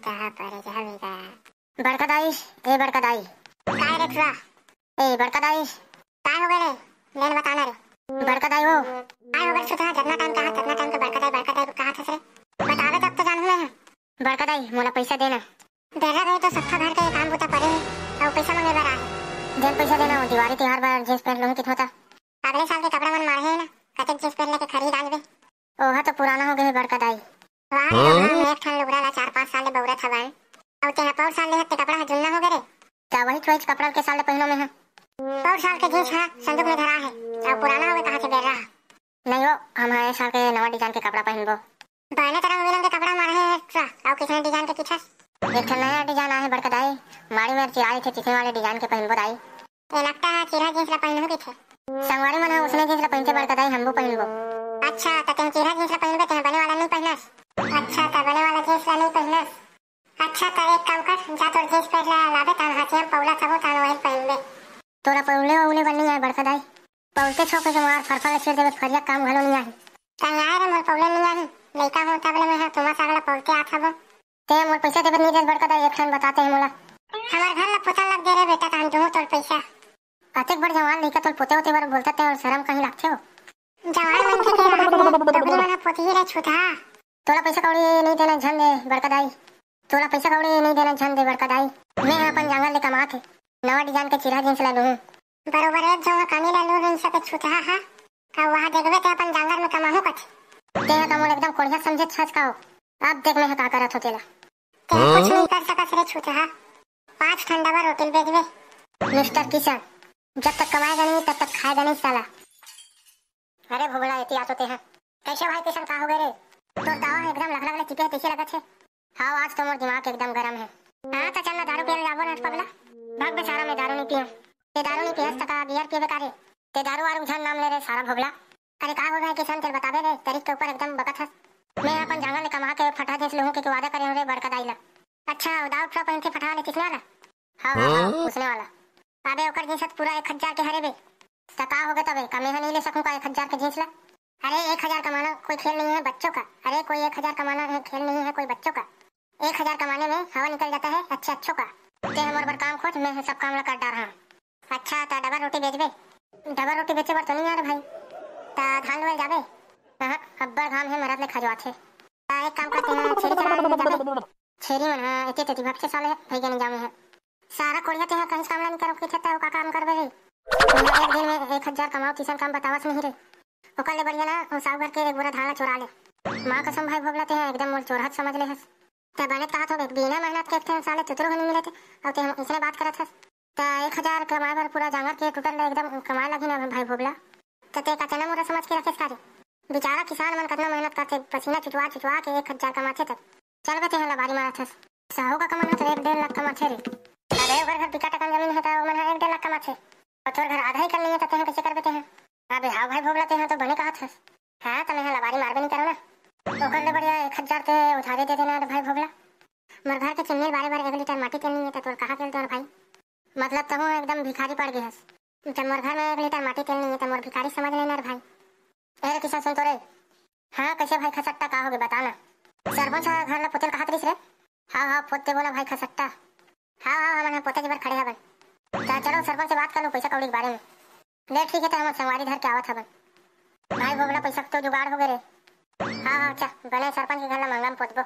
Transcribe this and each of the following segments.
कहाँ पर जावेगा? बड़का दाई, ए बड़का दाई, काय रे छुआ? ए बड़का दाई, काय हो गए रे? लेन बताना रे। बड़का दाई हो। काय हो गए छुआ? जितना टाइम तो बड़का दाई कहाँ था रे? बतावे तब तो जानू मैं। बड़का दाई मोला पैसा देना। देला रही तो सत्ता भर के काम बुता पड़े और पैसा मांगे बर आए। देन पैसा देना हो दिवाली त्योहार बार जींस पहन लूँ कित होता। अगले साल के कपड़ा मन मारे है ना, कतक जींस पहन के खरीद आनबे। ओहा तो पुराना हो गए बड़का दाई। वहाँ में एक ठन लुगड़ा ला 4-5 साल ले बौरा था बान और ते पौर साल ले हत्ते कपड़ा जुलना हो गए रे। क्या वही चॉइस कपड़ा के साल पहनो में है? पौर साल के जींस है संदूक में धरा है और पुराना हो गए कहाँ से बेर रहा। नहीं हो, हम हर साल के नवा डिजाइन के कपड़ा पहनबो। पहले तरह हो के कपड़ा मारे है एक्स्ट्रा और किसी डिजाइन के पीछे एक ठन नया डिजाइन आया है बड़का दाई। माड़ी में चिराई थे चिकने वाले डिजाइन के पहनबो दाई। ये लगता है चिरा जींस ला पहनने की थे। संगवारी मन उसने जींस ला पहनते बड़का दाई हमबो पहनबो। अच्छा तो तुम चिरा जींस ला पहनबे ते बने वाला नहीं पहनस। अच्छा तो बने वाला जींस ला नहीं पहनस। अच्छा तो एक काम कर जा तो जींस पहन ला लाबे तान हाथिया पौला सबो तान वही पहनबे। तोरा पौले बननी है बड़का दाई। पौलते छोके के मार फरफर छेड़ देबे फरिया काम घलो नहीं है। कहीं आए रे मोर पौले नहीं आई लइका हो तबले में है तुमा सागला पौलते आत हबो। ते मोर पैसा देबे नहीं दे बड़का दाई। एक ठन बताते हैं मोला। हमार घर ला पोता लग दे रे बेटा तान दूं तोर पैसा। अतेक बड़ जवान लइका तोर पोते होते बार बोलता ते और शर्म कहीं लागथे हो। जवान मन के डोगरी मन पोती रे छुटा। तोला पैसा कौड़ी नहीं देना झन दे बड़का दाई। तोला पैसा कौड़ी नहीं देना झन दे बड़का दाई। मैं अपन जंगल ले कमात है नवा डिजाइन के चिरा जींस ला लूं। बरोबर एक जगह कानी ला लू रही सके छुटा हा का वहां देखबे ते अपन जंगल में कमाहू कछ। ते का मोर एकदम कोढ़िया समझे छच का हो। अब देख मैं का करत हो तेला। ते कुछ नहीं कर सकत रे छुटा हा। 5 ठंडा बार होटल बेचबे। मिस्टर किशन जब तक कमाएगा नहीं तब तक खाएगा नहीं साला। अरे भोगड़ा इति आतो ते हैं। कैसे भाई किशन का हो गए रे? तोर दावा एकदम लगला चिपे तैसे लगत है। हाँ आज तो मोर दिमाग एकदम गरम है। हाँ तो चल ना दारू पिए जाबो ना पगला। भाग बेचारा मैं दारू नहीं पियो। ते दारू नहीं पियस तका बियर पिए का रे। ते दारू वारू झन नाम ले रे सारा भोगला। अरे का हो गया किशन तेरे बताबे रे तारीख के ऊपर एकदम बकत है। मैं अपन जंगल में कमा के फटा देस लोगों के वादा करे रे बड़का दाई ला। अच्छा दाऊ ट्रक पहन के फटा ले किसने वाला? हाँ उसने वाला। अबे ओकर जींस पूरा 1000 के हरे बे। सका हो गए तबे कमे नहीं ले सकूं का 1000 के जींस ला। अरे 1000 कमाना कोई खेल नहीं है बच्चों का। अरे कोई 1000 कमाना है खेल नहीं है कोई बच्चों का। 1000 कमाने में हवा निकल जाता है अच्छों का। ते हमर बर काम खोज मैं सब काम ला कर डार हां। अच्छा ता डबल रोटी बेचबे? डबल रोटी बेचे बर तो नहीं यार भाई। ता धान ले जाबे? हां अब्बर घाम है मरद ले खजवाथे। ता एक काम करते हैं छेरी चला जाबे। छेरी मन हां एते तेती भक्से साले भाई के नहीं जामे है। सारा कोड़िया ते कहीं काम नहीं करो कि छता का काम करबे रे। एक दिन में 1000 कमाओ किसान काम बतावस नहीं रे। ओकर ले बढ़िया ना ओ साहब घर के एक बोरा धान चुरा ले। मां कसम भाई भोगलाते हैं एकदम मोर चोरहत समझ ले हस। ते बने कहा तो बिना मेहनत के थे साले तुतरो नहीं मिले थे और ते हम इसने बात करत हस। ता 1000 कमाए बर पूरा जांगर के टोटल एकदम कमाए लगी ना भाई भोगला। ते का चना मोरा समझ के रखे सारे। बेचारा किसान मन कितना मेहनत करते पसीना छुटवा के 1000 कमाते तक चल बते हैं लबारी मारत हस। साहू का कमाना तो 1-1.5 लाख कमाते रे। अरे घर बिका टका जमीन है तो मन 1-1.5 लाख कमाते और तोर घर आधा ही कर लिए तो कैसे कर बेते हैं? अबे हां भाई भोगलाते हैं तो बने कहा था। हां तो मैं लबारी मारबे नहीं करो ना। ओकर ले बढ़िया 1000 ते उधारी दे देना भाई भोगला। मर घर के चिन्नी बारे 1 लीटर माटी तेल नहीं है तो तोर कहां तेल तोर भाई? मतलब तुम एकदम भिखारी पड़ गए हस। जब मोर घर में 1 लीटर माटी तेल नहीं है तो मोर भिखारी समझ लेना रे भाई। अरे किसान सुन तो रे। हाँ कैसे भाई खसट्टा का होगे बताना। सरपंच घर ला पोतेल कहा तरीस रे? हाँ पोते बोला भाई खसट्टा। हाँ हम पोते के बार खड़े हबन। चलो सरपंच से बात कर लो पैसा कौड़ी के बारे में। ले ठीक है तो हम संगवारी धर के आवत हबन। भाई बोला पैसा तो जुगाड़ हो गए रे। हाँ अच्छा बने सरपंच के घर ला मंगला में पोतबो।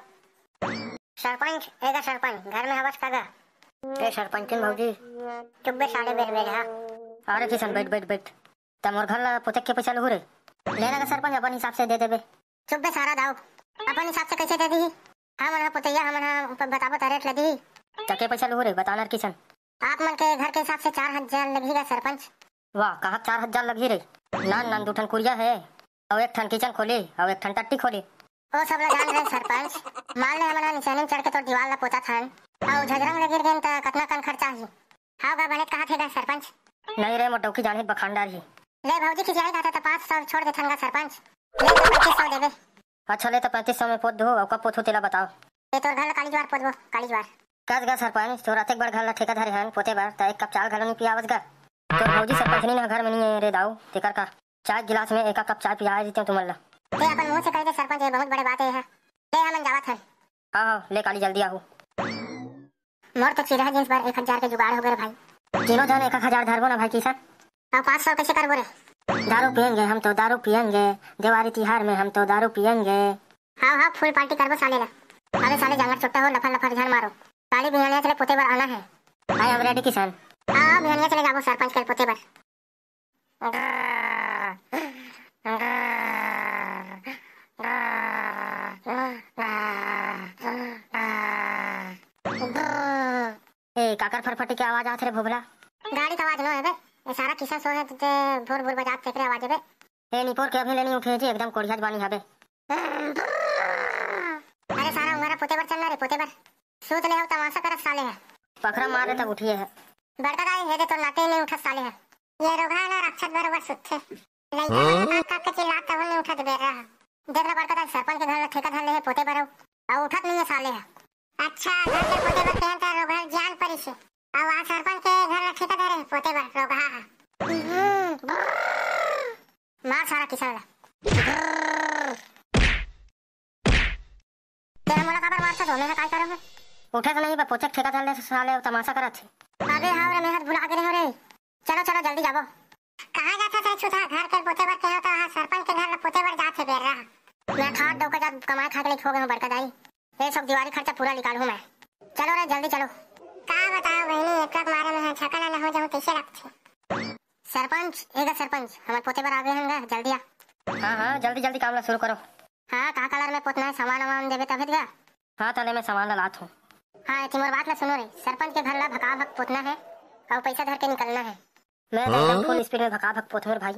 सरपंच एगा सरपंच घर में हवस कागा? ए सरपंच भौजी चुप बे साले बेर हां। अरे किशन बैठ तमोर घर ला पोते के पैसा लहू रे। लेना का सरपंच अपन हिसाब से दे देबे। चुप बे सारा दाऊ अपन हिसाब से कैसे दे दी? हां मना पोतैया हम बताबो त रेट ले दी। तके पैसा लहू रे बताना किशन। आप मन के घर के हिसाब से 4000 लगेगा सरपंच। वाह कहा 4000 लगी रे। नान 2 ठन कुरिया है और 1 ठन किचन खोली और 1 ठन टट्टी खोली। ओ सब ला जान रहे सरपंच मान ले हमना निशानी चढ़ के तो दीवार ला पोता थान और झजरंग लगी गेन त कितना कन खर्चा ही। हां बा बने कहा थेगा सरपंच? नहीं रे मोटौकी जाने बखांडार ही। ले भौजी की जाएगा तो 500 छोड़ दे थनगा सरपंच। ले तो 3500 देबे। अच्छा ले तो 3500 में पोत दो और कब पोत हो तेला बताओ। ए तोर घर ला काली ज्वार पोतबो काली ज्वार। कस गा सरपंच तोर अतेक बड़ घर ला ठेकेदार हन पोते बार त 1 कप चाय घलो नहीं पियावस गा। तोर भौजी सरपंच नहीं घर में नहीं है रे दाऊ तेकर का चाय गिलास में 1 कप चाय पिया देते तुमन ला। ते अपन मुंह से कह दे सरपंच ये बहुत बड़े बात है। ले हमन जावत हन। हां ले काली जल्दी आओ। मोर तो चिरहा जींस पर 1000 के जुगाड़ हो गए भाई। तीनों जन 1000 धरबो ना भाई किसान। अब 500 कैसे करबो रे? दारू पियेंगे हम तो, दारू पियेंगे दिवाली तिहार में, हम तो दारू पियेंगे। हाँ फुल पार्टी करबो साले ला। अरे साले जंगल चुट्टा हो, लफा लफा झाड़ मारो। काली बिहानिया चले पोते बर आना है। आई एम रेडी किसान। हाँ बिहानिया चले जाबो सरपंच के पोते बर। ए काकर फरफटी के आवाज आत रे भोबला। गाड़ी का आवाज नो है बे। ए सारा किस्सा सो है ते भोर भोर बजात फेकरे आवाज है बे। ए निपोर के अभी लेनी उठे जी एकदम कोढ़ियाज बानी हबे। अरे सारा उंगरा पोते बर चलना रे पोते बर। सूत ले हो तमाशा करत साले है। पकड़ा मारे तब उठिए है। बड़का गाय है दे तो लाते नहीं उठत साले है। ये रोगा ना रक्षक बरोबर सुथे। लइका का के चिल्लात तब नहीं उठत बे रहा। देख रे बड़का गाय सरपंच के घर में ठेका धर ले है पोते बर और उठत नहीं है साले है। अच्छा घर के पोते बर कहन त रोगा जान पड़ी से। अब आ सरपंच के घर में ठेका धरे पोते बर रोगा है। मार सारा किसान तेरा मोला खबर मारता तो मैं काय करूं? उठे तो नहीं बा पोचक ठेका धर ले साले तमाशा करत छे। अबे हां रे मेहत भुला गए हो रे। चलो चलो जल्दी जाबो। कहां जाता है छुटा घर के पोते बर कहता तो हां सरपंच के घर में पोते बर जात है बेर रहा। मैं खाट दो का जब कमाए खा के हो गए बड़का दाई। ये सब दिवाली खर्चा पूरा निकाल हूं मैं। चलो रे जल्दी चलो। का बताओ बहनी एक ट्रक मारे में छकना न हो जाऊं कैसे लगथे। सरपंच एगा सरपंच हमारे पोते बर आ गए हैं जल्दी आ। हां जल्दी जल्दी काम ला शुरू करो। हाँ कहाँ कलर में पोतना है सामान वामान देवे तभी गया। हाँ तले में सामान लात हूँ। हाँ तुम्हारी बात ला सुनो रे सरपंच के घर ला भका भक पोतना है और पैसा धर के निकलना है। मैं एकदम फुल स्पीड में भका भक पोत भाई।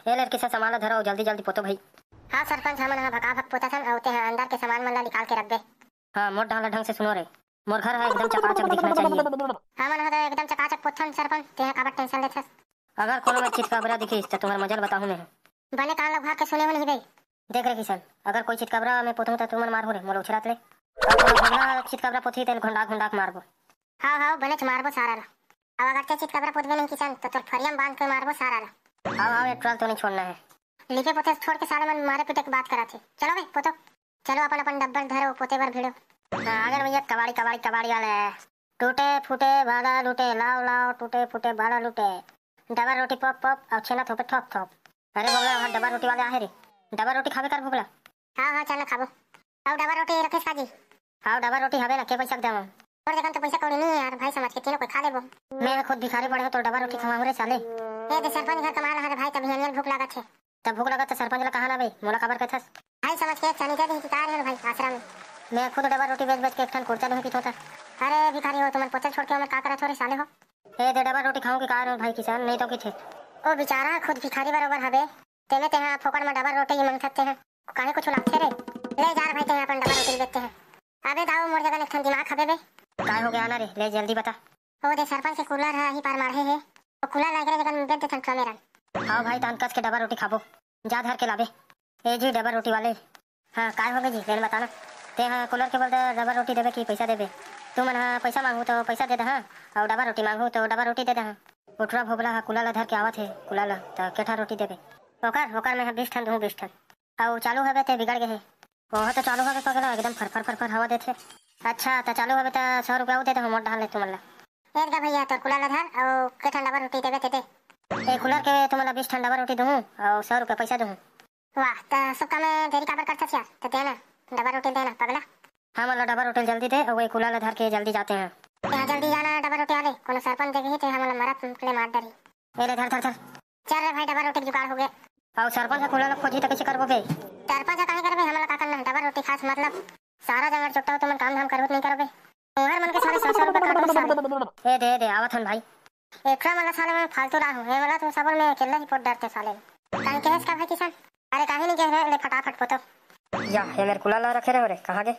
ये लड़के से सामान धरो जल्दी जल्दी पोतो भाई। हाँ सरपंच हम भका भक पोता था औते हैं अंदर के सामान मन ला निकाल के रख दे। हाँ मोट डाला ढंग से सुनो रे मोर घर है एकदम चकाचक दिखना चाहिए। हाँ मन एकदम चकाचक पोथन सरपंच तेरे काबर टेंशन लेथस। अगर कोनो में चीज का बरा दिखी तो तुम्हारा मजल बताऊं मैं। बने कान लोग भाग के सुने हो नहीं गई। देख रहे किसान अगर कोई चितकबरा में पोतूं तो तुमन मार हो रे मोर उछरात ले। घुंडा चितकबरा पोथी तेल घुंडा घुंडा मारबो। हाँ बने मारबो सारा ला। अब अगर ते चितकबरा पोतबे नहीं किसान तो तोर फरियम बांध के मारबो सारा ला। हाँ एक ट्रल तो नहीं छोड़ना है। लिखे पोते छोड़ के सारे मन मारे पीटे की बात करा थे। चलो भाई पोतो चलो अपन अपन डब्बल धरो पोते पर भिड़ो। अगर भैया कबाड़ी कबाड़ी कबाड़ी वाले टूटे फूटे भागा लूटे लाओ लाओ टूटे फूटे भागा लूटे डबा रोटी पप पप और छेना थोपे ठोप ठोप। अरे बोला वहाँ डबा रोटी वाले आहे रे डबा रोटी खावे कर भोगला। हाँ चल खाबो और डबा रोटी रखे साजी। हाँ डबा रोटी हवे ना के पैसा देम और जगन तो पैसा कौड़ी नहीं यार भाई समझ के तीनों कोई खा लेबो। मैं खुद भिखारी पड़े तो डबा रोटी खवाऊं रे साले। ए दे सरपंच घर कमा रहा भाई तभी हनियल भूख लागत है। तब भूख लागत तो सरपंच ला कहां ना भाई मोला खबर कथस भाई समझ के चनी दे दी कार है भाई आश्रम में। मैं खुद डबा रोटी बेच बेच के एक ठन कुर्ता नहीं पीता था। अरे भिखारी हो तुम पोछा छोड़ के उमर का करत हो रे साले हो। ए दे डबा रोटी खाऊं की कार भाई किसान नहीं तो किथे। ओ बेचारा खुद भिखारी बराबर हबे तेने तेहा फोकट में डबा रोटी ही मांगते हैं काहे कुछ लागते रे। ले जा भाई तेहा अपन डबा रोटी बेचते हैं। अबे दाऊ मोर जगह एक ठन दिमाग हबे बे काय हो गया ना रे ले जल्दी बता। ओ दे सरपंच के कूलर है ही पार मारे है और कूलर लाग रे जगह में बेच दे ठन मेरा। हां भाई तान कस के डबा रोटी खाबो जा धर के लाबे। ए जी डबा रोटी वाले हां काय हो गई जी लेन बताना ते हां कूलर के बोलते डबा रोटी देबे की पैसा देबे। तू मन हां पैसा मांगू तो पैसा दे दे हां और डबा रोटी मांगू तो डबा रोटी दे दे हां। उठरा भोबला हां कूलर ला धर के आवत है कूलर ला त केठा रोटी देबे ओकर में 20 ठन दूं 20 ठन और चालू हवे ते बिगड़ गए है। ओह तो चालू हवे पगला एकदम फर फर हवा देथे। अच्छा तो चालू हवे त 100 रुपया दे दे मोट डाल ले तुमला। एक दा भैया तो कूलर ला धर और केठा डबा रोटी देबे ते दे। ए कूलर के तुमला 20 ठन डबा रोटी दूं और 100 रुपया पैसा दूं। वाह त सब काम देरी काबर करथस यार त देना डबा रोटी देना पगला। हां मतलब डबा रोटी जल्दी दे और वही कूलर ला धर के जल्दी जाते हैं। यहां जल्दी जाना डबा रोटी वाले कोनो सरपंच देखे ते हमला मरत ले मार डरी। ए ले धर धर धर चल रे भाई डबा रोटी जुगाड़ हो गए। और सरपंच कूलर ला खोजी त कैसे करबो बे। सरपंच काहे करबे हमला का करना डबा रोटी खास मतलब सारा जंगल चुट्टा तुम काम धाम करबो नहीं करबे। तोहर मन के सारे 100 रुपया काट दे। ए दे आवत हन भाई एकरा मन साले में फालतू रहा हूं। ए वाला तो सबल में अकेला ही पोट डरते साले काहे केस का भाई किसान। अरे काहे नहीं कह रहे ले फटाफट पोतो या ये मेरे कूलर ला रखे रे कहां गए।